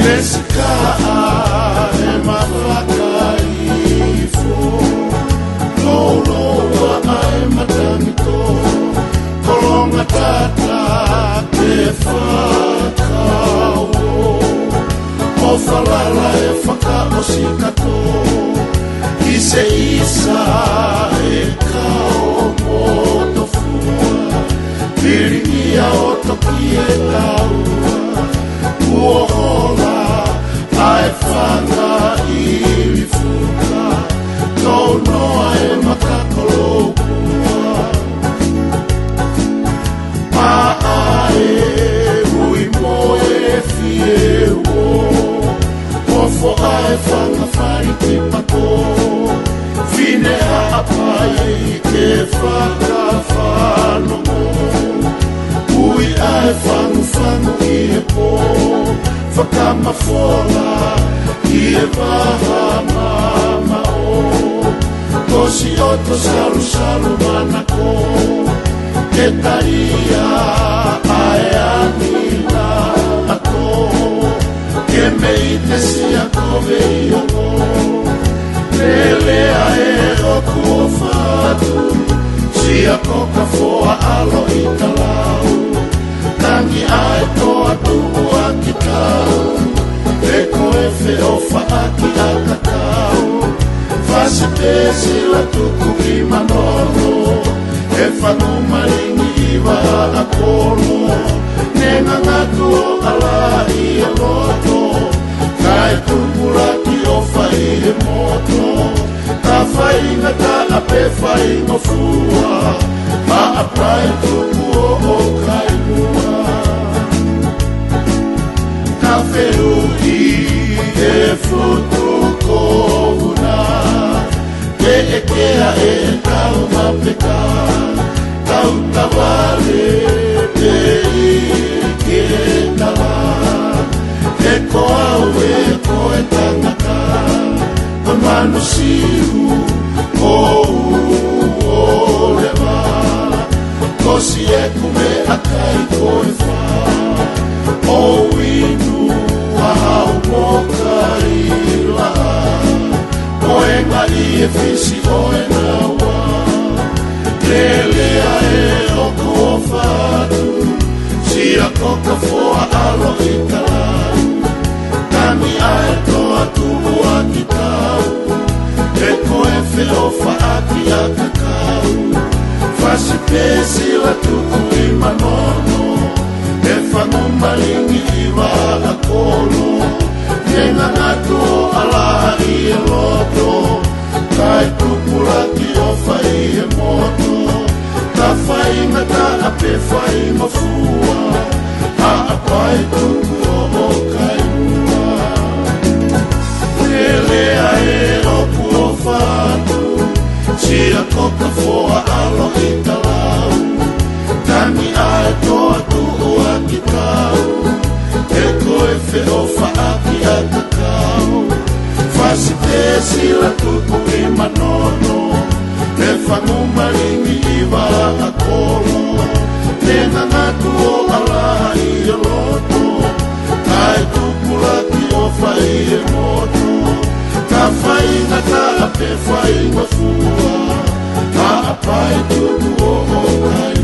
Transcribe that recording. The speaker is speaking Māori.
Lesika e mawhakaifo Loa e matanito Kolonga tata ke whakao O whalala e whakaosikato I se isa e kao motofua Piringia o toki e taua Uohola ai whanga I rifuka Tau noa e makakolopua Maae hui moe fie uo Mofo ai whanga whariti pako Fine haapai ke whakawhanongo Ui ai whangu I e po Whakamafola I e waha mama o Kosi oto salu salu manako Ke taria ae anila ako Ke meite si ako veiongo Lelea e oku o whatu Si ako ka foa alo I talau Tangi ai toa tuku a ki tau E koe whiofa a ki a kakau Whasi pēsi la tuku I manono E whangu maringi I wa a kono Nenga ngatu o ala I e loto Kai tumpura ki o whai e moto Ka whainga ka ape whaingo fua Ma a prai tuku o kai mua Ka wheru I e futu kohuna Ke e kea e tau mapeka Tau tawale te I ke tala E koa ue koe tangata Kon manu siu o lewa Kosi e kume akai koe wha O inu a hau moka I laha Koenga I e fisi o e nawa Lelea e oko o whatu Si a koka foa alo I talau Tani ae toa tubu a ki tau E koe whiofa a ki a kakau Whasi pēsi la tuku I manono E whangu maringi I wa a kono Nenga ngatu o ala I e loto Kai tupura ki o whai e moto Ka whainga ka ape whai mafua Ha apai tuku o kai mua Lelea e oku o whatu Si a koka foa alo I talau Tangi ae toa tuku a ki tau E koe whiofa a ki a kakau Whasi pēsi la tuku I manono E whangu maringi I wa a kono Nenga ngatu o ala I e loto Kai tupula ki o whai e moto Ka whainga ka ape whainga fua Ka apai tuku o kai